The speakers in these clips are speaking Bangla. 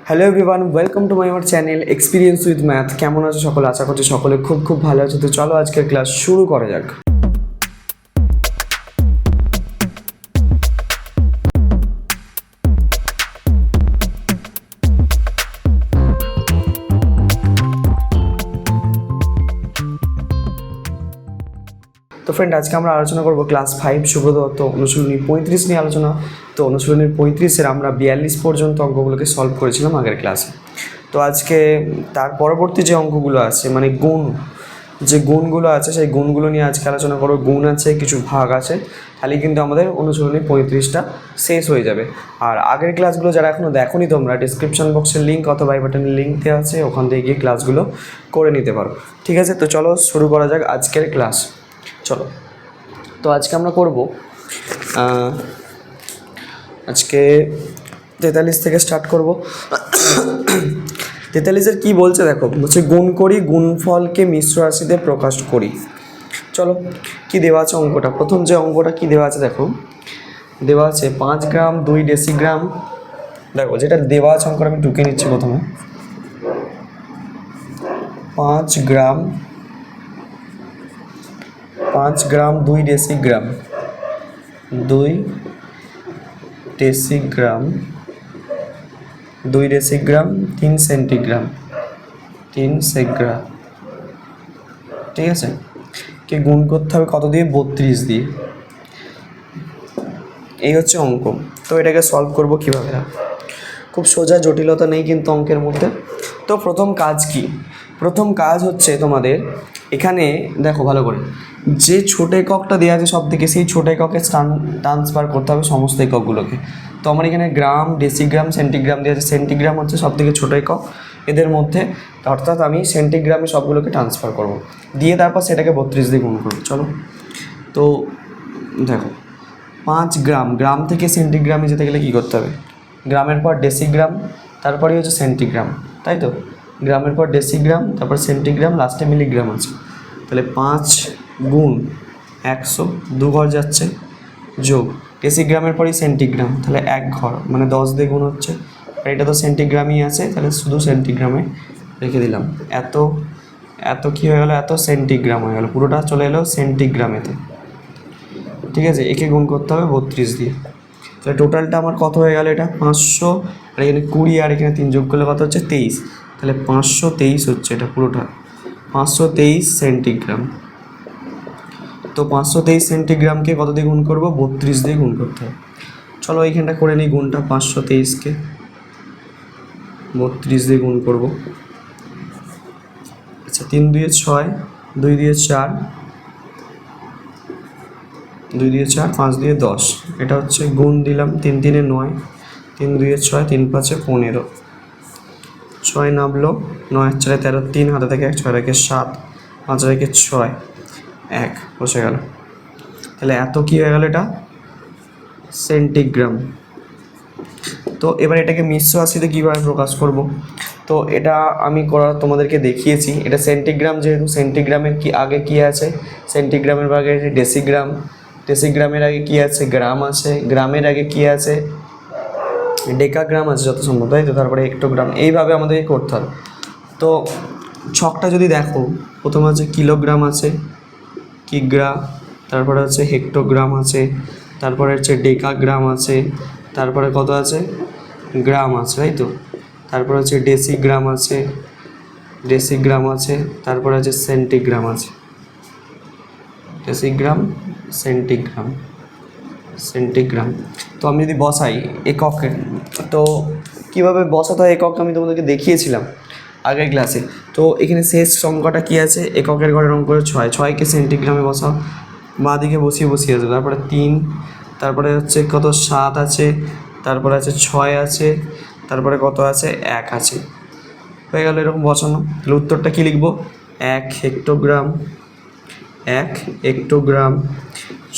Hello everyone, welcome to my our channel experience with math. কেমন আছো সকলে? আশা করছি সকলে খুব ভালো আছো। তো চলো আজকের ক্লাস শুরু করা যাক। তো ফ্রেন্ড, আজকে আমরা আলোচনা করব ক্লাস 5 সুব্রত দত্ত অনুশীলনী 35 নিয়ে আলোচনা। তো অনুশীলনী 35-এর আমরা 42 পর্যন্ত অঙ্কগুলোকে সলভ করেছিলাম আগের ক্লাসে। তো আজকে তার পরবর্তী যে অঙ্কগুলো আছে, মানে গুণ, যে গুণগুলো আছে সেই গুণগুলো নিয়ে আজকে আলোচনা করব। গুণ আছে, কিছু ভাগ আছে, তাহলে কিন্তু আমাদের অনুশীলনী 35টা শেষ হয়ে যাবে। আর আগের ক্লাসগুলো যারা এখনও দেখোনি, তোমরা ডিসক্রিপশন বক্সের লিঙ্ক অথবা আই বাটনের লিঙ্ক দেওয়া আছে, ওখান থেকে গিয়ে ক্লাসগুলো করে নিতে পারো। ঠিক আছে, তো চলো শুরু করা যাক আজকের ক্লাস। চলো, তো আজকে আমরা করব আজকে 43 থেকে স্টার্ট করব। 43-এর কী বলছে দেখো, বলছে গুণ করি, গুণফলকে মিশ্র রাশিতে প্রকাশ করি। চলো, কি দেওয়া আছে অঙ্কটা? প্রথম যে অঙ্কটা কি দেওয়া আছে দেখো, দেওয়া আছে 5 গ্রাম 2 ডেসিগ্রাম। দেখো যেটা দেওয়া আছে অঙ্কটা আমি ঢুকে নিচ্ছি প্রথমে। 5 গ্রাম 2 ডেসিগ্রাম 2 ডেসিগ্রাম 3 সেন্টিগ্রাম 3 সেগ্রা। ঠিক আছে, কে গুণ করতে হবে কত দিয়ে? 32 দিয়ে। এই হচ্ছে অঙ্ক। তো এটাকে সলভ করব কীভাবে? খুব সোজা, জটিলতা নেই কিন্তু অঙ্কের মধ্যে। তো প্রথম কাজ কি? প্রথম কাজ হচ্ছে তোমাদের এখানে দেখো ভালো করে, যে ছোট এককটা দেওয়া আছে সব থেকে, সেই ছোট এককে ট্রান্সফার করতে হবে সমস্ত এককগুলোকে। তো আমার এখানে গ্রাম, ডেসিগ্রাম, সেন্টিগ্রাম দেওয়া আছে। সেন্টিগ্রাম হচ্ছে সব থেকে ছোটো একক এদের মধ্যে, অর্থাৎ আমি সেন্টিগ্রামে সবগুলোকে ট্রান্সফার করব, দিয়ে তারপর সেটাকে 32 দিয়ে গুণ করব। চলো, তো দেখো 5 গ্রাম, গ্রাম থেকে সেন্টিগ্রামে যেতে গেলে কী করতে হবে? গ্রামের পর ডেসিগ্রাম, তারপরেই হচ্ছে সেন্টিগ্রাম, তাই তো? গ্রামের পর ডেসিগ্রাম, তারপর সেন্টিগ্রাম, লাস্টে মিলিগ্রাম আছে। তাহলে 5 গুণ 100, 2 ঘর যাচ্ছে, যোগ ডেসিগ্রামের পরই সেন্টিগ্রাম, তাহলে 1 ঘর, মানে 10 দিয়ে গুণ হচ্ছে। আর এটা তো সেন্টিগ্রামই আছে, তাহলে শুধু সেন্টিগ্রামে রেখে দিলাম। এত কী হয়ে গেল? এত সেন্টিগ্রাম হয়ে গেল, পুরোটা চলে এলো সেন্টিগ্রামেতে। ঠিক আছে, একে গুণ করতে হবে 32 দিয়ে। তাহলে টোটালটা আমার কত হয়ে গেল? এটা 500, আর এখানে 20, আর এখানে 3 যোগ করলে কত হচ্ছে? 23। তাহলে 523 হচ্ছে এটা পুরোটা, 523 সেন্টিগ্রাম। তো 523 সেন্টিগ্রামকে কত দিয়ে গুণ করবো? 32 দিয়ে গুণ করতে হবে। চলো এইখানটা করে নিই গুণটা। 523কে 32 দিয়ে গুণ করব। আচ্ছা, 3 2 6, 2 2 4, 2 2 4, 5 2 10, এটা হচ্ছে গুণ দিলাম। 3 3 9, 3 2 6, 3 5 15, 6 নামলো, 9 4 13, 3 হাতে থেকে 1, 6 রেখে 7, 5 রেখে 6, 1 বসে গেল। তাহলে এত কী হয়ে গেল? এটা সেন্টিগ্রাম। তো এবার এটাকে মিশ্র রাশিতে কীভাবে প্রকাশ করব? তো এটা আমি তোমাদেরকে দেখিয়েছি। এটা সেন্টিগ্রাম, যেহেতু সেন্টিগ্রামের কি আগে কি আছে? সেন্টিগ্রামের আগে আছে ডেসিগ্রাম, ডেসিগ্রামের আগে কি আছে? গ্রাম আছে, গ্রামের আগে কি আছে? ডেকাগ্রাম আছে যত সম্ভব, তাই তো? তারপরে হেক্টোগ্রাম, এইভাবে আমাদেরকে করতে হবে। তো ছকটা যদি দেখো, প্রথমে আছে কিলোগ্রাম আছে, কিগ্রা, তারপরে হচ্ছে হেক্টোগ্রাম আছে, তারপরে হচ্ছে ডেকাগ্রাম আছে, তারপরে কত আছে? গ্রাম আছে, তাই তো? তারপরে হচ্ছে ডেসিগ্রাম আছে, তারপরে আছে সেন্টিগ্রাম আছে, ডেসিগ্রাম, সেন্টিগ্রাম। তো আমি যদি বসাই এককে, তো কীভাবে বসাতে হয় একক আমি তোমাদেরকে দেখিয়েছিলাম আগের ক্লাসে। তো এখানে শেষ সংখ্যাটা কী আছে? এককের ঘরের অঙ্ক করে 6, 6কে সেন্টিগ্রামে বসাও, বাঁ দিকে বসিয়ে আছে। তারপরে 3, তারপরে হচ্ছে কত? 7 আছে, তারপরে আছে 6 আছে, তারপরে কত আছে? 1 আছে। হয়ে গেল এরকম বসানো। তাহলে উত্তরটা কী লিখব? 1 হেক্টোগ্রাম,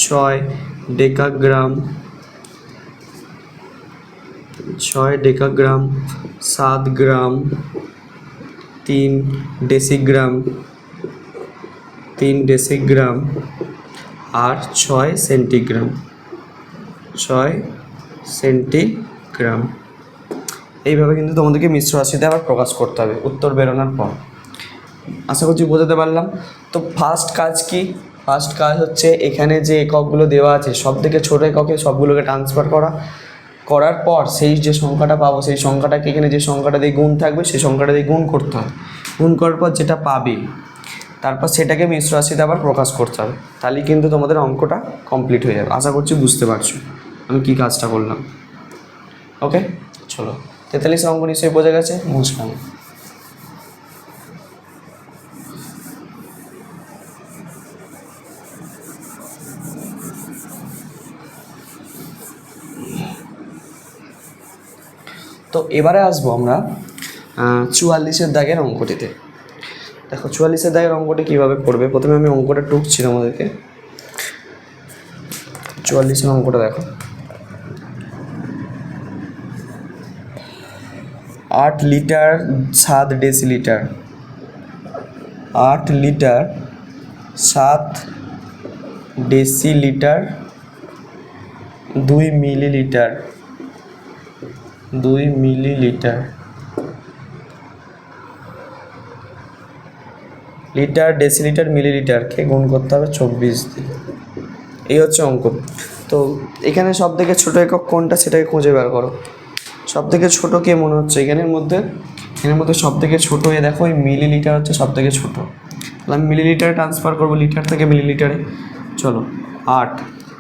6 ডেকাগ্রাম, 7 গ্রাম, 3 ডেসিগ্রাম, আর 6 সেন্টিগ্রাম। এইভাবে কিন্তু তোমাদেরকে মিশ্র রাশিতে আবার প্রকাশ করতে হবে উত্তর বেরোনোর পর। আশা করছি বোঝাতে পারলাম। তো ফার্স্ট কাজ কি? ফার্স্ট কাজ হচ্ছে এখানে যে এককগুলো দেওয়া আছে সব থেকে ছোটো এককে সবগুলোকে ট্রান্সফার করার পর সেই যে সংখ্যাটা পাবো সেই সংখ্যাটাকে এখানে যে সংখ্যাটা দিয়ে গুণ থাকবে সেই সংখ্যাটা দিয়ে গুণ করতে হবে। গুণ করার পর যেটা পাবে তারপর সেটাকে মিশ্র রাশিতে আবার প্রকাশ করতে হবে। তাহলেই কিন্তু তোমাদের অঙ্কটা কমপ্লিট হয়ে যাবে। আশা করছি বুঝতে পারছো আমি কী কাজটা করলাম। ওকে, চলো 43 অঙ্ক নিশ্চয়ই বোঝা গেছে, বুঝলাম। তো এবারে আসবো আমরা 44-এর দাগের অঙ্কটিতে। দেখো 44-এর দাগের অঙ্কটি কীভাবে করবে, প্রথমে আমি অঙ্কটা টুকছি তোমাদেরকে। 44-এর অঙ্কটা দেখো, 8 litre 7 decilitre, 8 litre 7 decilitre 2 millilitre, 2 millilitre, litre decilitre মিলিলিটারকে গুণ করতে হবে 24 দিয়ে। এই হচ্ছে অঙ্ক। তো এখানে সব থেকে ছোটো একক কোনটা সেটাকে খুঁজে বের করো। সব থেকে ছোটো কে মনে হচ্ছে এখানের মধ্যে সব থেকে ছোটো দেখো এই মিলিলিটার হচ্ছে সব থেকে ছোটো। তাহলে আমি মিলিলিটারে ট্রান্সফার করবো লিটার থেকে মিলিলিটারে। চলো 8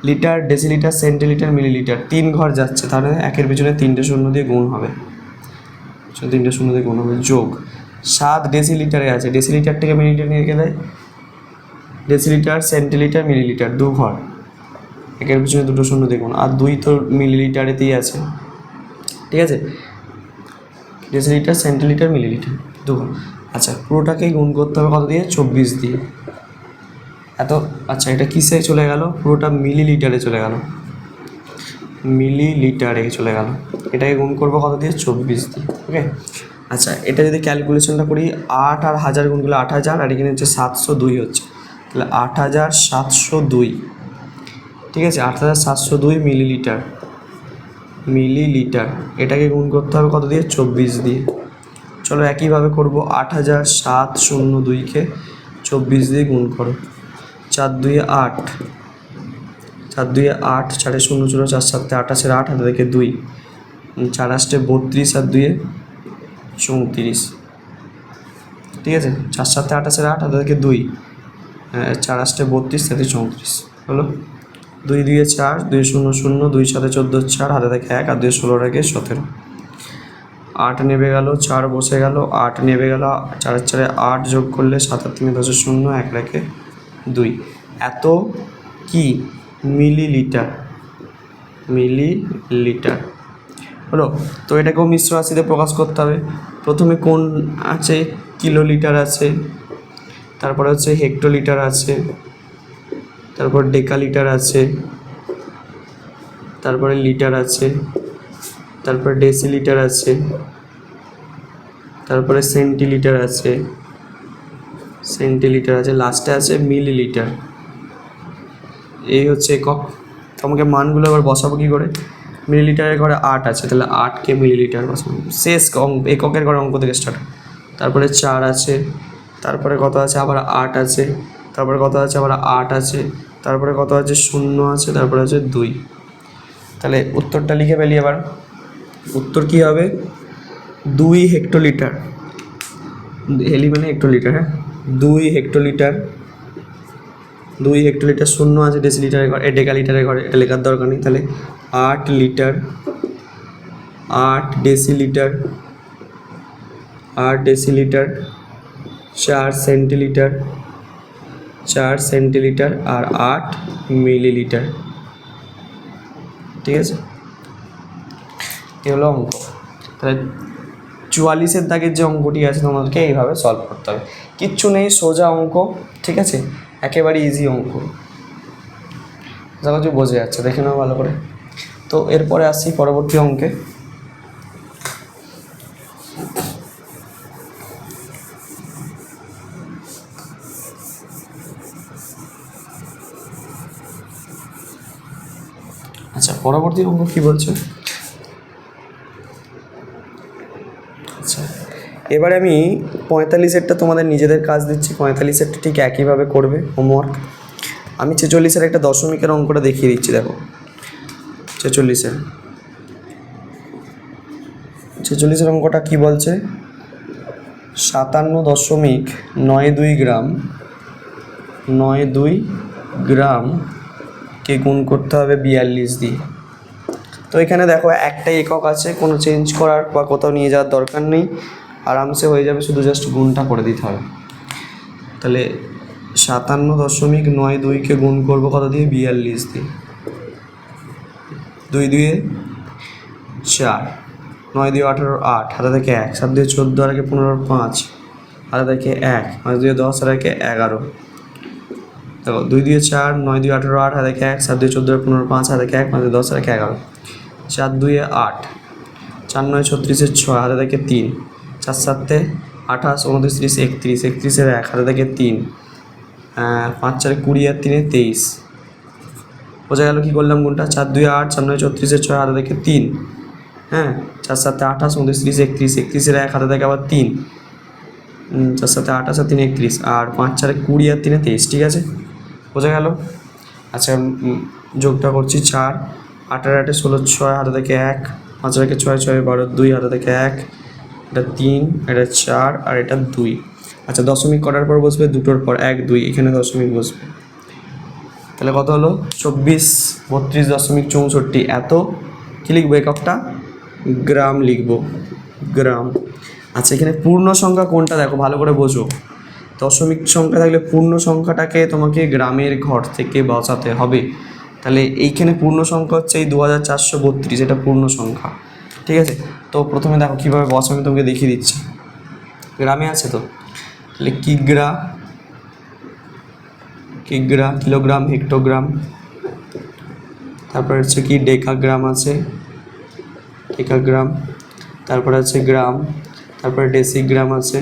লিটার ডেসিলিটার সেন্টিলিটার মিলিলিটার 3 ঘর যাচ্ছে, তাহলে একের পিছনে 3টে শূন্য দিয়ে গুণ হবে, 3টে শূন্য দিয়ে গুণ হবে, যোগ 7 ডেসিলিটারে আছে, ডেসিলিটার থেকে মিলিলিটার নিয়ে গেলে ডেসিলিটার সেন্টিলিটার মিলিলিটার 2 ঘর, একের পিছনে 2টো শূন্য দিয়ে গুণ, আর 2 তো মিলিলিটারেতেই আছে, ঠিক আছে। ডেসিলিটার সেন্টিলিটার মিলিলিটার 2 ঘর। আচ্ছা পুরোটাকেই গুণ করতে হবে কত দিয়ে? 24 দিয়ে। এত আচ্ছা এটা কিসে চলে গেল? পুরোটা মিলিলিটারে চলে গেল, মিলিলিটারে চলে গেল। এটাকে গুণ করবো কত দিয়ে? 24 দিয়ে। ওকে, আচ্ছা এটা যদি ক্যালকুলেশনটা করি 8 আর 1000 গুণ করলে 8000, আর এখানে হচ্ছে 702 হচ্ছে, তাহলে 8702, ঠিক আছে। 8702 মিলিলিটার, মিলিলিটার এটাকে গুণ করতে হবে কত দিয়ে? 24 দিয়ে। চলো একইভাবে করবো, 8702কে 24 দিয়ে গুণ করো, 4 2 8, 4 2 8, 4 0 0, 4 7 28, 8 হাতে থেকে 2, 4 8 32, আর 2 34, ঠিক আছে। 4 7 28, 8 হাতে থেকে 2, 4 8 32, 34 হলো। 2 2 4, 2 0 0, 2 7 14, 4 হাতে থেকে 1, আর 2 16 রেখে 17, 8 নেবে গেল, 4 বসে গেল, 8 নেবে গেল, 4 4 8 যোগ করলে 7 আর 3 10 0, 1 রেখে 2, এত কি মিলিলিটার, মিলিলিটার হলো। তো এটাকেও মিশ্র রাশিতে প্রকাশ করতে হবে। প্রথমে কোন আছে? কিলোলিটার আছে, তারপরে হচ্ছে হেক্টোলিটার আছে, তারপর ডেকালিটার আছে, তারপরে লিটার আছে, তারপরে ডেসিলিটার আছে, তারপরে সেন্টিলিটার আছে, সেন্টিলিটার আছে, লাস্টে আছে মিলিলিটার। এই হচ্ছে একক। তোমাকে মানগুলো আবার বসাবো কী করে? মিলিলিটারের ঘরে 8 আছে, তাহলে 8কে মিলিলিটার বসাবো। শেষ এককের ঘরে অঙ্ক থেকে স্টার্ট। তারপরে 4 আছে, তারপরে কত আছে? আবার 8 আছে, তারপরে কত আছে? আবার 8 আছে, তারপরে কত আছে? 0 আছে, তারপরে আছে 2। তাহলে উত্তরটা লিখে ফেলি এবার। উত্তর কী হবে? 2 হেক্টোলিটার, হেলি মানে হেক্টোলিটার, হ্যাঁ 2 হেক্টোলিটার, 2 হেক্টোলিটার, 0 আছে ডেসিলিটারের ঘরে, ডেকালিটারের ঘরে, এটা লেখার দরকার নেই। তাহলে 8 litre, 8 decilitre, 8 decilitre, 4 centilitre, 4 centilitre, আর 8 মিলিলিটার, ঠিক আছে। এ হলো অঙ্ক। তাহলে 44-এর দাগের যে অঙ্কটি আছে তোমাদেরকে এইভাবে সলভ করতে হবে, কিচ্ছু নেই, সোজা অঙ্ক, ঠিক আছে, একেবারে ইজি অঙ্ক। যা কিছু বোঝা যাচ্ছে, দেখে নাও ভালো করে। তো এরপরে আসছি পরবর্তী অঙ্কে। আচ্ছা পরবর্তী অঙ্ক কী বলছে? আচ্ছা, এবারে আমি 45-এরটা তোমাদের নিজেদের কাজ দিচ্ছি। 45-এরটা ঠিক একইভাবে করবে হোমওয়ার্ক। আমি 46-এর একটা দশমিকের অঙ্কটা দেখিয়ে দিচ্ছি। দেখো 46-এর অঙ্কটা কি বলছে, 57.92 গ্রাম 92 গ্রামকে গুণ করতে হবে 42 দিয়ে। তো এখানে দেখো একটাই একক আছে, কোনো চেঞ্জ করার বা কোথাও নিয়ে যাওয়ার দরকার নেই, আরামসে হয়ে যাবে, শুধু জাস্ট গুণটা করে দিতে হবে। তাহলে 57.92কে গুণ করবো কত দিয়ে, 42 দিয়ে। 2 2 4, 9 2 18, 8 হাতে থেকে 1, 7 2 14 আর 15 5 হাতে থেকে 1, 5 2 10 আর 11। দেখো 2 2 4, 9 2 18, 8 হাতে থেকে 1, 7 2 14 15 5 হাতে থেকে 1, 5 2 10 আর 11। 4 2 8, 4 9 36 6 হাতে থেকে 3, 4 7 28 29 30 31, 31 1 হাতে থেকে 3, 5 4 20 আর 3 23। বোঝা গেল কী করলাম গুণটা। 4 2 8, 4 9 36 6 হাতে থেকে 3, হ্যাঁ, 4 7 28 29 30 31, 31 1 হাতে থেকে আবার 3, 4 7 28 আর 3 31, আর 5 4 20 আর 3 23। ঠিক আছে, বোঝা গেল। আচ্ছা, যোগটা করছি। 4 8 8 16 6 হাতে থেকে 1, 5 6 6 12 2 হাতে থেকে 1, এটা 3, এটা 4 আর এটা 2। আচ্ছা, দশমিক করার পর বসবে দুটোর পর, 1 2, এখানে দশমিক বসবে। তাহলে কত হলো, 24 32.64। এত কী লিখবো, এককটা গ্রাম লিখবো, গ্রাম। আচ্ছা, এখানে পূর্ণ সংখ্যা কোনটা দেখো ভালো করে বোঝো। দশমিক সংখ্যা থাকলে পূর্ণ সংখ্যাটাকে তোমাকে গ্রামের ঘর থেকে বসাতে হবে। তাহলে এইখানে পূর্ণ সংখ্যা হচ্ছে এই 2432, এটা পূর্ণ সংখ্যা। ঠিক আছে, তো প্রথমে দেখো কীভাবে বসাবে আমি তোমাকে দেখিয়ে দিচ্ছি। গ্রামে আছে তো, তাহলে কিগ্রা, কিলোগ্রাম, হেক্টোগ্রাম, তারপরে হচ্ছে কি ডেকাগ্রাম আছে, ডেকাগ্রাম, তারপরে আছে গ্রাম, তারপরে ডেসিগ্রাম আছে,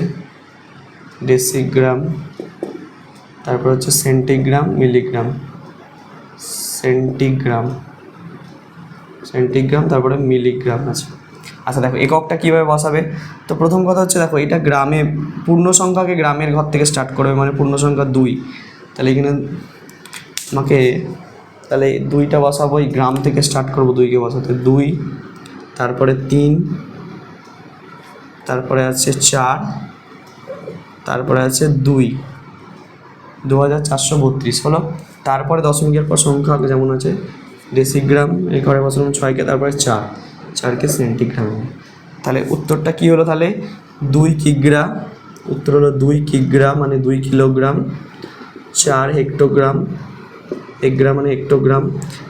ডেসিগ্রাম, তারপর হচ্ছে সেন্টিগ্রাম, মিলিগ্রাম, সেন্টিগ্রাম, তারপরে মিলিগ্রাম আছে। আচ্ছা দেখো এককটা কীভাবে বসাবে। তো প্রথম কথা হচ্ছে দেখো এটা গ্রামে, পূর্ণ সংখ্যাকে গ্রামের ঘর থেকে স্টার্ট করবে, মানে পূর্ণ সংখ্যা 2। তাহলে এখানে আমাকে তাহলে 2টা বসাবো, এই গ্রাম থেকে স্টার্ট করবো 2কে বসাতে। 2, তারপরে 3, তারপরে আছে 4, তারপরে আছে 2, 2432 হলো। তারপরে দশমিকের পর সংখ্যা যেমন আছে, ডেসিগ্রাম এই ঘরে বসালাম 6কে, তারপরে 4কে সেন্টিগ্রাম। তাহলে উত্তরটা কী হলো, তাহলে 2 কিগ্রা, উত্তর হলো 2 কিগ্রা মানে 2 কিলোগ্রাম, 4 হেক্টোগ্রাম, গ্রাম মানে হেক্টোগ্রাম,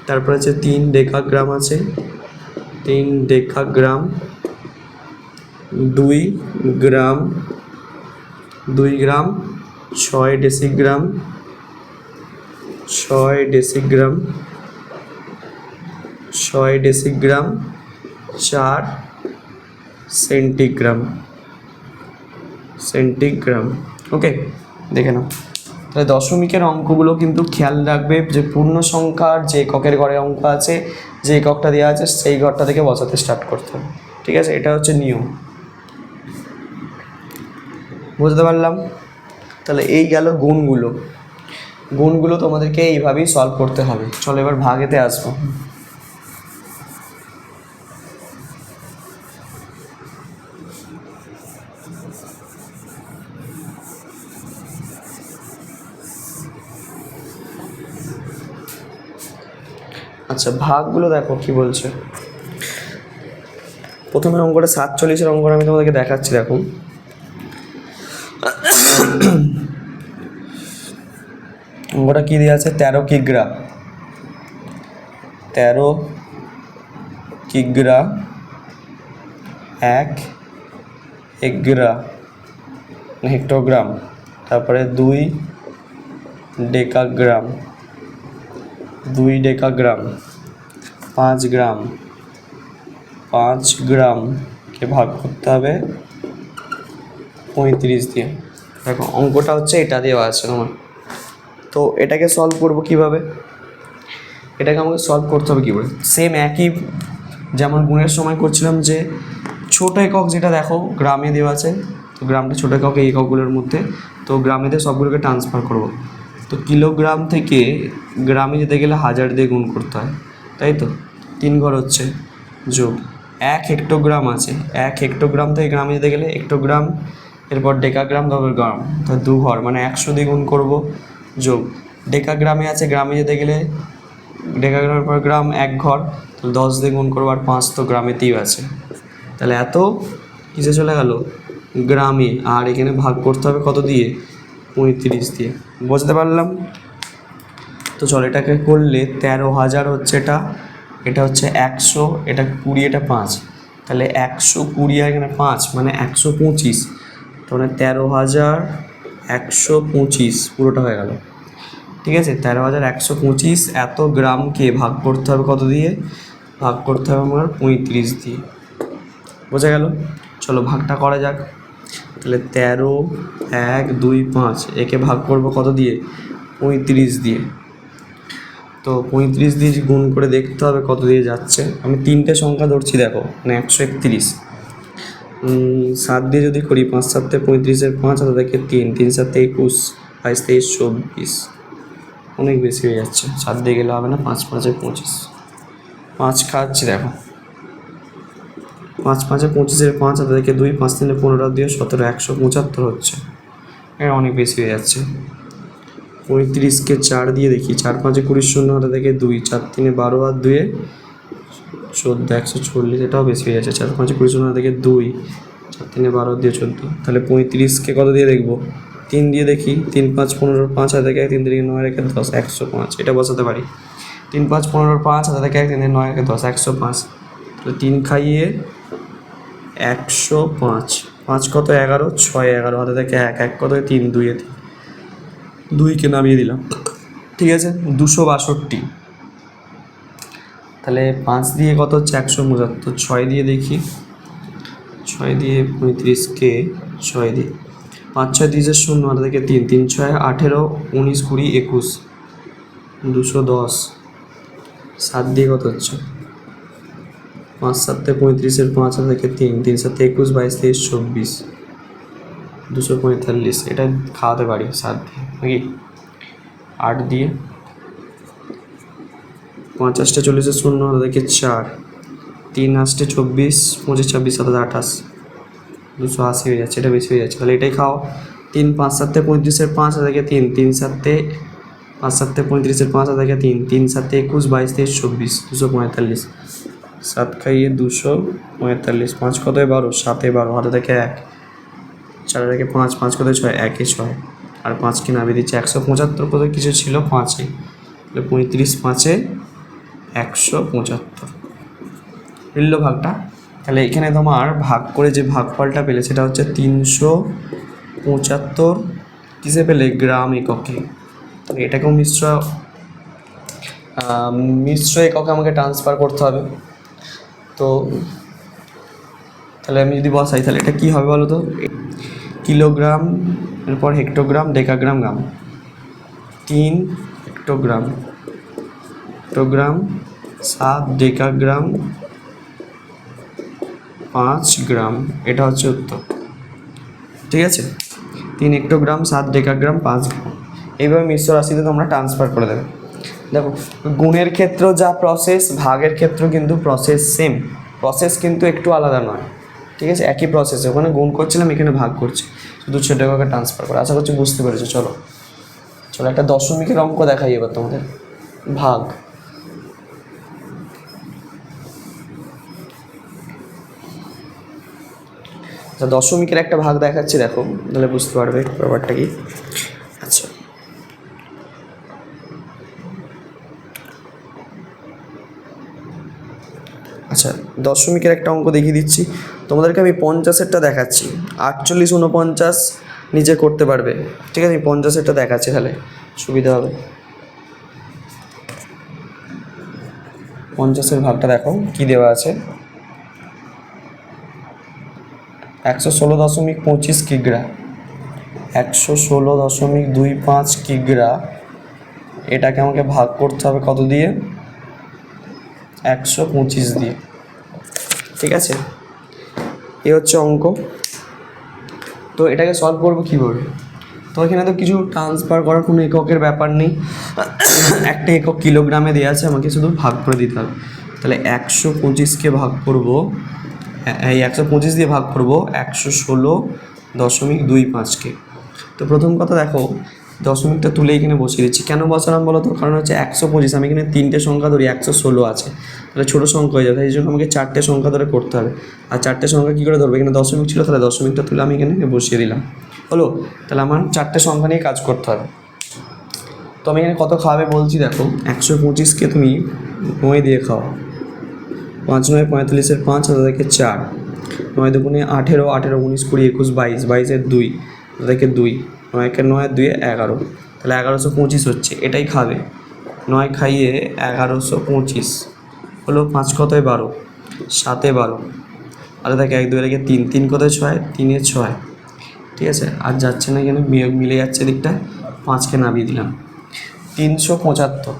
তারপরে আছে 3 ডেকাগ্রাম আছে, 3 ডেকাগ্রাম, 2 গ্রাম, 2 গ্রাম, 6 ডেসিগ্রাম, 6 ডেসিগ্রাম, 6 ডেসিগ্রাম, 4 সেন্টিগ্রাম, ওকে, দেখে নাও। তাহলে দশমিকের অঙ্কগুলো কিন্তু খেয়াল রাখবে যে পূর্ণ সংখ্যার যে এককের ঘরে অঙ্ক আছে, যে এককটা দেওয়া আছে সেই ঘরটা থেকে বসাতে স্টার্ট করতে হবে। ঠিক আছে, এটা হচ্ছে নিয়ম, বুঝতে পারলাম। তাহলে এই গেল গুণগুলো তোমাদেরকে এইভাবেই সলভ করতে হবে। চলো এবার ভাগেতে আসবো। আচ্ছা, ভাগগুলো দেখো কি বলছে। প্রথমে অঙ্কটা 47-এর অঙ্কটা আমি তোমাদেরকে দেখাচ্ছি। দেখো অঙ্কটা কী দেওয়া আছে, 13 কিগ্রা, 1 এগ্রা হেক্টোগ্রাম, তারপরে 2 ডেকাগ্রাম, 5 গ্রাম, 5 গ্রামকে ভাগ করতে হবে 35 দিয়ে। দেখো অঙ্কটা হচ্ছে এটা দেওয়া আছে তোমার। তো এটাকে সলভ করবো কীভাবে, এটাকে আমাকে সলভ করতে হবে কীভাবে, সেম একই যেমন গুণের সময় করছিলাম, যে ছোটো একক যেটা দেখো গ্রামে দেওয়া আছে, তো গ্রামটা ছোটো একক, এই এককগুলোর মধ্যে তো গ্রামেতে সবগুলোকে ট্রান্সফার করব। তো কিলোগ্রাম থেকে গ্রামে যেতে গেলে 1000 দিয়ে গুণ করতে হয়, তাই তো 3 ঘর হচ্ছে, যোগ 1 হেক্টোগ্রাম আছে, 1 হেক্টোগ্রাম থেকে গ্রামে যেতে গেলে হেক্টোগ্রাম, এরপর ডেকাগ্রাম, তারপর গ্রাম, তো 2 ঘর মানে 100 দিয়ে গুণ করবো, যোগ ডেকাগ্রামে আছে, গ্রামে যেতে গেলে ডেকাগ্রামের পর গ্রাম 1 ঘর, তো 10 দিয়ে গুণ করবো, আর 5 তো গ্রামেতেই আছে। তাহলে এত কিসে চলে গেল, গ্রামে। আর এখানে ভাগ করতে হবে কত দিয়ে, 35 দিয়ে। বুঝতে পারলাম? তো চল এটাকে করলে 13,000 হচ্ছে এটা, এটা হচ্ছে 100, এটা 20, এটা 5, তাহলে 120 আর এখানে 5 মানে 125, তাহলে 13,125 পুরোটা হয়ে গেল। ঠিক আছে, 13,125 এত গ্রামকে ভাগ করতে হবে কত দিয়ে, ভাগ করতে হবে আমার 35 দিয়ে। বোঝা গেল? চলো ভাগটা করা যাক। তাহলে 13, 1, 2, 5 একে ভাগ করব কত দিয়ে, 35 দিয়ে। তো 35 দিয়ে গুণ করে দেখতে হবে কত দিয়ে যাচ্ছে। আমি 3টে সংখ্যা ধরছি, দেখো মানে 131, 7 দিয়ে যদি করি, 5 7 35, 5 হাতে দেখে 3, 3 7 21, 22 23 24, অনেক বেশি হয়ে যাচ্ছে। 7 দিয়ে গেলে হবে না, 5 5 25, 5 খাচ্ছি দেখো, 5 5 25, 5 হাতে দেখে 2, 5 3 15 দিয়ে 17, 175 হচ্ছে। এটা অনেক বেশি হয়ে যাচ্ছে। 35কে 4 দিয়ে দেখি, 4 5 20, 0 হাতে দেখে 2, 4 3 12 আর 2 14, 140, এটাও বেশি হয়ে যাচ্ছে। 4 5 20, 0 হাতে দেখে 2, 4 3 12 দিয়ে 14, তাহলে 35কে কত দিয়ে দেখবো, 3 দিয়ে দেখি, 3 5 15, 5 হাতে দেখে 3 3 9 রেখে 10, 105, এটা বসাতে পারি। 3 5 15, 5 হাতে দেখে 3 9 রেখে 10, 105, তাহলে 3 খাইয়ে 105, 5 কত 11, 6 11 হাতে দেখে 1 1 কত 3 2 3, 2কে নামিয়ে দিলাম। ঠিক আছে, 262। তাহলে 5 দিয়ে কত হচ্ছে, 175, 6 দিয়ে দেখি, 6 দিয়ে 35কে 6 দিয়ে, 5 6 30, 0 হাতে থেকে 3 3 6 18 19 20 21, 210। 7 দিয়ে কত হচ্ছে, 5 7 35, 5 হাতে থেকে 3 3 7 21 22 23 24, 245, এটা খাওয়াতে পারি 7 দিয়ে নাকি। 8 দিয়ে 5 8 40, 0 হাতে থেকে 4, 3 8 24 25 26 27 28, 280 হয়ে যাচ্ছে, এটা বেশি হয়ে যাচ্ছে, তাহলে এটাই খাও। 3 5 7 35, 5 হাতে থেকে 3 3 7 5 7 35, 5 হাতে থেকে 3 3 7 21 22 23 24, 245, 7 খাইয়ে 245, 5 কত 12, 7 12 হাতে থেকে 1, 4 থেকে 5 5 কত 6, 1 6, আর 5কে নামিয়ে দিচ্ছে। 175 কত কিছু ছিল 5-এ, তাহলে 35 5-এ 175 মিলল ভাগটা। তাহলে এখানে তোমার ভাগ করে যে ভাগফলটা পেলে সেটা হচ্ছে 375 কিসে পেলে, গ্রাম এককে। এটাকেও মিশ্র এককে আমাকে ট্রান্সফার করতে হবে। তো তাহলে আমি যদি বসাই, তাহলে এটা কী হবে বলো তো, কিলোগ্রাম, এরপর হেক্টোগ্রাম, ডেকাগ্রাম, গ্রাম, 3 হেক্টোগ্রাম, 7 ডেকাগ্রাম, 5 গ্রাম, এটা হচ্ছে উত্তর। ঠিক আছে, 3 হেক্টোগ্রাম, 7 ডেকাগ্রাম, 5 গ্রাম। এইভাবে মিশ্র রাশিতে তোমরা ট্রান্সফার করে দেবে। দেখো গুণের ক্ষেত্রেও যা প্রসেস, ভাগের ক্ষেত্রেও কিন্তু প্রসেস সেম, প্রসেস কিন্তু একটু আলাদা নয়। ঠিক আছে, একই প্রসেসে, ওখানে গুণ করছিলাম, এখানে ভাগ করছি, শুধু ছোটো এককে ট্রান্সফার করে। আশা করছি বুঝতে পেরেছো। চলো চলো একটা দশমিকের অঙ্ক দেখাই এবার তোমাদের, ভাগ। আচ্ছা, দশমিকের একটা ভাগ দেখাচ্ছি, দেখো তাহলে বুঝতে পারবে ব্যাপারটা কি। আচ্ছা আচ্ছা দশমিকের একটা অঙ্ক দেখিয়ে দিচ্ছি তোমাদেরকে। আমি 50-এরটা দেখাচ্ছি, 48 49 নিজে করতে পারবে। ঠিক আছে, আমি 50-এরটা দেখাচ্ছি, তাহলে সুবিধা হবে। 50-এর ভাগটা দেখো কি দেওয়া আছে, 116.25 কিগ্রা, 116.25 কিগ্রা, এটাকে আমাকে ভাগ করতে হবে কত দিয়ে, 125 দিয়ে। ঠিক আছে, এ হচ্ছে অঙ্ক। তো এটাকে সলভ করবো কীভাবে? তো এখানে তো কিছু ট্রান্সফার করার কোনো এককের ব্যাপার নেই, একটা একক কিলোগ্রামে দেওয়া আছে, আমাকে শুধু ভাগ করে দিতে হবে। তাহলে 125কে ভাগ করবো, এই 125 দিয়ে ভাগ করবো 116.25কে। তো প্রথম কথা দেখো, দশমিকটা তুলে এখানে বসিয়ে দিচ্ছি। কেন বসালাম বলো তো? কারণ হচ্ছে 125, আমি এখানে 3টে সংখ্যা ধরি, 116 আছে, তাহলে ছোটো সংখ্যা হয়ে যাবে, এই জন্য আমাকে 4টে সংখ্যা ধরে করতে হবে। আর 4টে সংখ্যা কী করে ধরবো? এখানে দশমিক ছিল, তাহলে দশমিকটা তুলে আমি এখানে বসিয়ে দিলাম, হলো। তাহলে আমার 4টে সংখ্যা নিয়ে কাজ করতে হবে। তো আমি এখানে কত খাওয়াবে বলছি দেখো, 125কে তুমি 9 দিয়ে খাও, 5 9 45-এর 5, তাদেরকে 4, 9 দুগুণে 18, 18 19 20 21 22, 22-এর 2, তাদেরকে 2, 9-কে 9 2 11, তাহলে 1125 হচ্ছে, এটাই খাবে। 9 খাইয়ে 1125 হলো, 5 কতয় 12, 7-এ 12, আর দেখে 1 2 রেখে 3, 3 কতয় 6, 3-এ 6, ঠিক আছে। আর যাচ্ছে না, এখানে মিলে যাচ্ছে দিকটা, 5কে নামিয়ে দিলাম, 375।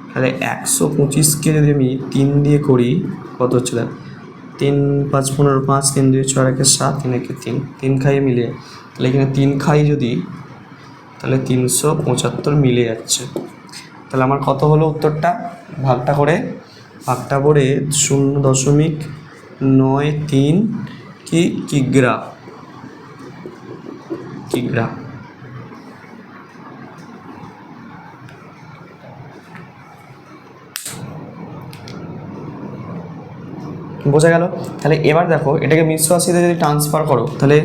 তাহলে 125কে যদি আমি 3 দিয়ে করি কত হচ্ছে দেখ, 3 5 15 5, 3 2 6 1 7, 3 1 3, 3 খাইয়ে মিলে, তাহলে এখানে 3 খাই যদি, তাহলে 375 মিলে যাচ্ছে। তাহলে আমার কত হলো উত্তরটা? ভাগটা করে 0.93 কিগ্রা। বোঝা গেল? তাহলে এবার দেখো, এটাকে মিশ্র রাশিতে যদি ট্রান্সফার করো, তাহলে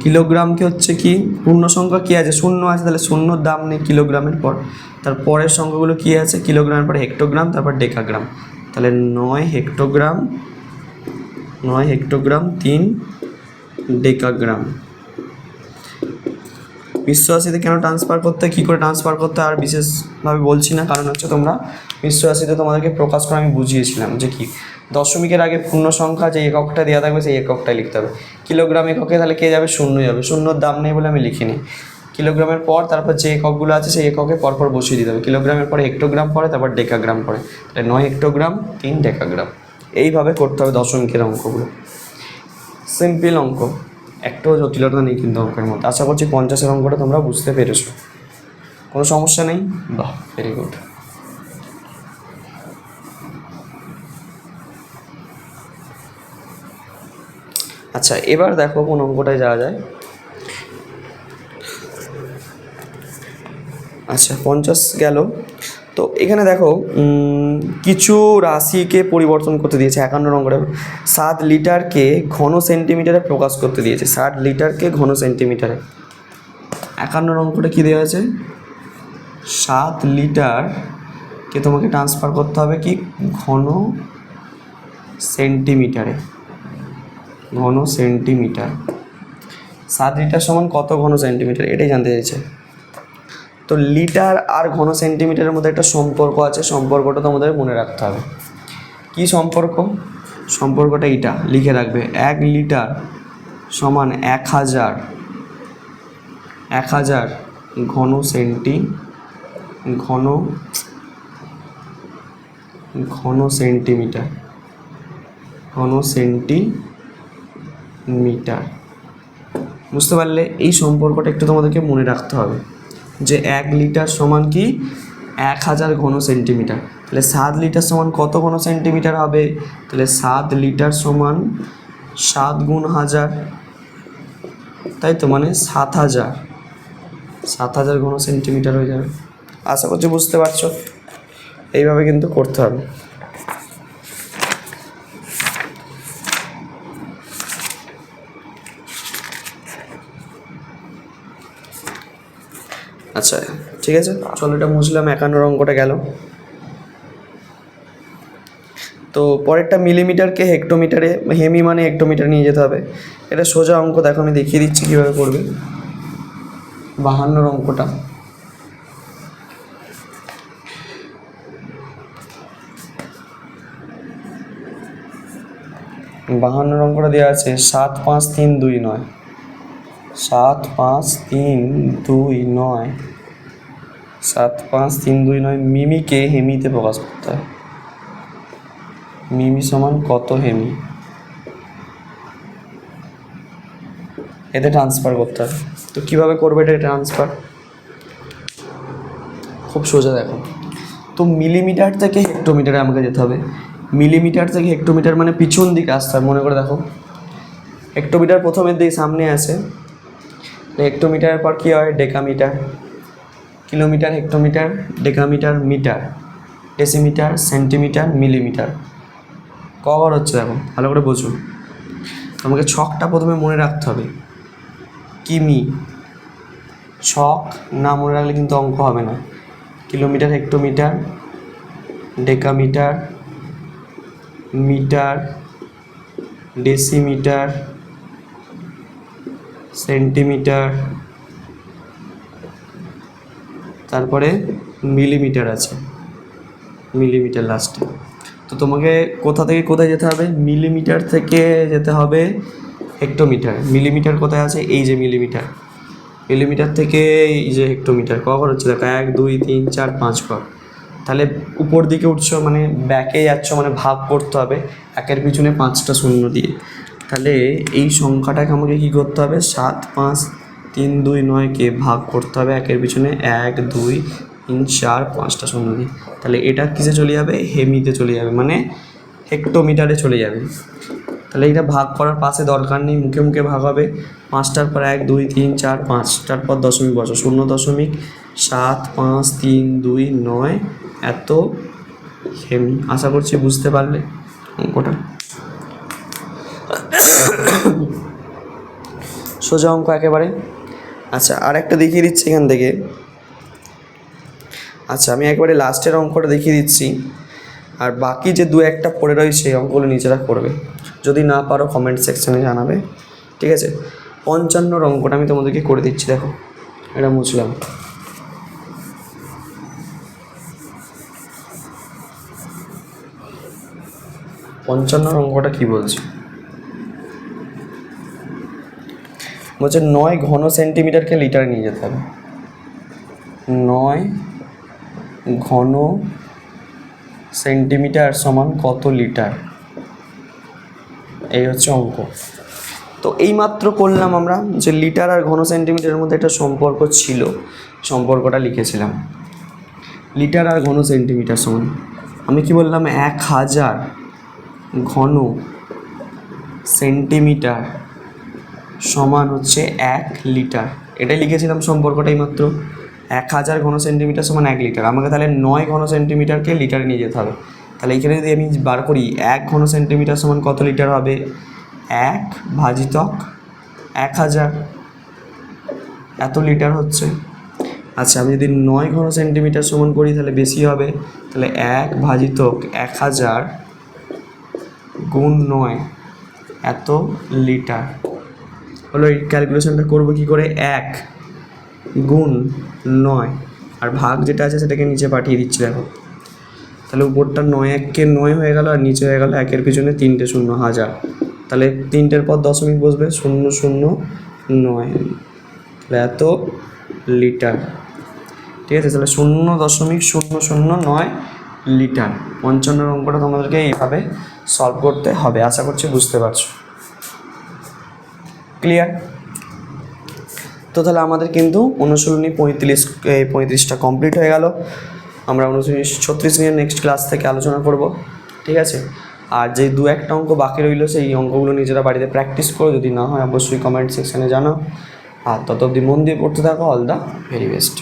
কিলোগ্রামকে হচ্ছে কি, পূর্ণ সংখ্যা কী আছে? 0 আছে, তাহলে 0 দাম নেই কিলোগ্রামের পর। তার পরের সংখ্যাগুলো কী আছে? কিলোগ্রামের পরে হেক্টোগ্রাম, তারপর ডেকাগ্রাম। তাহলে 9 হেক্টোগ্রাম 3 ডেকাগ্রাম। মিশ্র রাশিতে কেন ট্রান্সফার করতে, কী করে ট্রান্সফার করতে আর বিশেষভাবে বলছি না, কারণ হচ্ছে তোমরা মিশ্র রাশিতে তোমাদেরকে প্রকাশ করে আমি বুঝিয়েছিলাম যে কি, দশমিকের আগে পূর্ণ সংখ্যা যে এককটা দেওয়া থাকবে সেই এককটাই লিখতে হবে। কিলোগ্রাম এককে তাহলে কে যাবে? 0 যাবে, 0-র দাম নেই বলে আমি লিখিনি। কিলোগ্রামের পর তারপর যে এককগুলো আছে সেই এককে পরপর বসিয়ে দিতে হবে। কিলোগ্রামের পরে হেক্টোগ্রাম পরে, তারপর ডেকাগ্রাম পরে, তাহলে 9 হেক্টোগ্রাম 3 ডেকাগ্রাম। এইভাবে করতে হবে দশমিকের অঙ্কগুলো। সিম্পল অঙ্ক, একটাও জটিলতা নেই কিন্তু অঙ্কের মধ্যে। আশা করছি 50-এর অঙ্কটা তোমরা বুঝতে পেরেছো, কোনো সমস্যা নেই? বাহ, ভেরি গুড। আচ্ছা, এবার দেখো কোন অঙ্কটায় যাওয়া যায়। আচ্ছা, 50 গেল। তো এখানে দেখো কিছু রাশিকে পরিবর্তন করতে দিয়েছে। 51 নম্বরে 7 লিটারকে ঘন সেন্টিমিটারে প্রকাশ করতে দিয়েছে। 7 লিটারকে ঘন সেন্টিমিটারে। 51 অঙ্কটা কী দেওয়া আছে? 7 লিটারকে তোমাকে ট্রান্সফার করতে হবে কি, ঘন সেন্টিমিটারে। ঘন সেন্টিমিটার। 7 লিটার সমান কত ঘন সেন্টিমিটার, এটাই জানতে চাইছে। তো লিটার আর ঘন সেন্টিমিটারের মধ্যে একটা সম্পর্ক আছে, সম্পর্কটা তোমাদের মনে রাখতে হবে। কি সম্পর্ক? সম্পর্কটা এইটা লিখে রাখবে, 1 লিটার সমান 1000 ঘন সেন্টিমিটার। বুঝতে পারলে? এই সম্পর্কটা একটু তোমাদেরকে মনে রাখতে হবে যে 1 লিটার সমান কি, 1000 ঘন সেন্টিমিটার। তাহলে 7 লিটার সমান কত ঘন সেন্টিমিটার হবে? তাহলে 7 লিটার সমান 7 গুণ 1000, তাই তো, মানে 7000 ঘন সেন্টিমিটার হয়ে যাবে। আশা করছি বুঝতে পারছো। এইভাবে কিন্তু করতে হবে। আচ্ছা, ঠিক আছে, চলো এটা মুছলাম। 51 অঙ্কটা গেল। তো পরেরটা মিলিমিটারকে হেক্টোমিটারে, হেমি মানে হেক্টোমিটার নিয়ে যেতে হবে। এটা সোজা অঙ্ক, দেখো আমি দেখিয়ে দিচ্ছি কীভাবে করবে। 52 অঙ্কটা, দেওয়া আছে 7 5 3 2 9, 7 5 3 2 9, 7 5 3 2 9। মিমিকে হেমিতে প্রকাশ করতে হয়। মিমি সমান কত হেমি? এতে ট্রান্সফার করতে হবে। তো কীভাবে করবে এটা ট্রান্সফার? খুব সোজা দেখো। তো মিলিমিটার থেকে হেক্টোমিটারে আমাকে যেতে হবে। মিলিমিটার থেকে হেক্টোমিটার মানে পিছন দিকে আসতে হবে। মনে করে দেখো, হেক্টোমিটার প্রথমের দিকে সামনে আসে, হেক্টোমিটারের পর কী হয়? Decametre, kilometre, hectometre, decametre, metre, decimetre, centimetre, millimetre. কবার হচ্ছে দেখো, ভালো করে বোঝো। আমাকে ছকটা প্রথমে মনে রাখতে হবে। কিমি, ছক না মনে রাখলে কিন্তু অঙ্ক হবে না। Kilometre, hectometre, decametre, metre, decimetre, centimetre, তারপরে মিলিমিটার আছে, মিলিমিটার লাস্টে। তো তোমাকে কোথা থেকে কোথায় যেতে হবে? মিলিমিটার থেকে যেতে হবে হেক্টোমিটার। মিলিমিটার কোথায় আছে? এই যে মিলিমিটার। মিলিমিটার থেকে এই যে হেক্টোমিটার। কবার হচ্ছে দেখো, 1 2 3 4 5 ঘর। তাহলে উপর দিকে উঠছো মানে ব্যাকে যাচ্ছ, মানে ভাগ করতে হবে একের পিছনে 5টা শূন্য দিয়ে। তাহলে এই সংখ্যাটাকে আমাকে কী করতে হবে? 7 5 3 2 9কে ভাগ করতে হবে একের পিছনে 1 2 3 4 5টা শূন্য দিয়ে। তাহলে এটা কিসে চলে যাবে? হেমিতে চলে যাবে, মানে হেক্টোমিটারে চলে যাবে। তাহলে এটা ভাগ করার পাশে দরকার নেই, মুখে মুখে ভাগ হবে। 5টার পর 1 2 3 4 5টার পর দশমিক বসো, 0.7 5 3 2 9 এত হেমি। আশা করছি বুঝতে পারলে অঙ্কটা। সোজা অঙ্ক একেবারে। আচ্ছা, আর একটা দেখিয়ে দিচ্ছি এখান থেকে। আচ্ছা, আমি একবারে লাস্টের অঙ্কটা দেখিয়ে দিচ্ছি, আর বাকি যে 2-1টা পড়ে রয়েছে সেই অঙ্কগুলো নিজেরা করবে। যদি না পারো কমেন্ট সেকশানে জানাবে, ঠিক আছে? 55 অঙ্কটা আমি তোমাদেরকে করে দিচ্ছি। দেখো, এটা মুছলাম। পঞ্চান্ন অঙ্কটা কী বলছে? বলছে 9 ঘন সেন্টিমিটারকে লিটারে নিয়ে যেতে হবে। 9 ঘন সেন্টিমিটার সমান কত লিটার? এই হচ্ছে অঙ্ক। তো এইমাত্র করলাম আমরা যে লিটার আর ঘন সেন্টিমিটারের মধ্যে একটা সম্পর্ক ছিল, সম্পর্কটা লিখেছিলাম। লিটার আর ঘন সেন্টিমিটার সমান, আমি কি বললাম? 1000 ঘন সেন্টিমিটার সমান হচ্ছে 1 লিটার। এটাই লিখেছিলাম সম্পর্কটাই মাত্র। 1000 ঘন সেন্টিমিটার সমান 1 লিটার। আমাকে তাহলে 9 ঘন সেন্টিমিটারকে লিটারে নিয়ে যেতে হবে। তাহলে এখানে যদি আমি বার করি 1 ঘন সেন্টিমিটার সমান কত লিটার হবে? 1 ভাজিতক 1000, এত লিটার হচ্ছে। আচ্ছা, আমি যদি 9 ঘন সেন্টিমিটার সমান করি তাহলে বেশি হবে। তাহলে 1 ভাজিতক 1000 গুণ 9 এত লিটার হলো। এই ক্যালকুলেশনটা করবো কী করে? 1 গুণ 9 আর ভাগ যেটা আছে সেটাকে নিচে পাঠিয়ে দিচ্ছি। দেখো, তাহলে উপরটা 9 1 9 হয়ে গেল, আর নিচে হয়ে গেল 1-এর পিছনে 3টে শূন্য, 1000। তাহলে 3টের পর দশমিক বসবে, 0.009, তাহলে এত লিটার। ঠিক আছে, তাহলে 0.009 লিটার। 55 অঙ্কটা তোমাদেরকে এইভাবে সলভ করতে হবে। আশা করছি বুঝতে পারছো। ক্লিয়ার? তো তাহলে আমাদের কিন্তু অনুশীলনী 35টা কমপ্লিট হয়ে গেল। আমরা অনুশীলনী 36 নিয়ে নেক্সট ক্লাস থেকে আলোচনা করব, ঠিক আছে? আর যে 2-1টা অঙ্ক বাকি রইল সেই অঙ্কগুলো নিজেরা বাড়িতে প্র্যাকটিস করো। যদি না হয় অবশ্যই কমেন্ট সেকশানে জানাও। আর তত অবধি মন দিয়ে পড়তে থাকো। All the very best.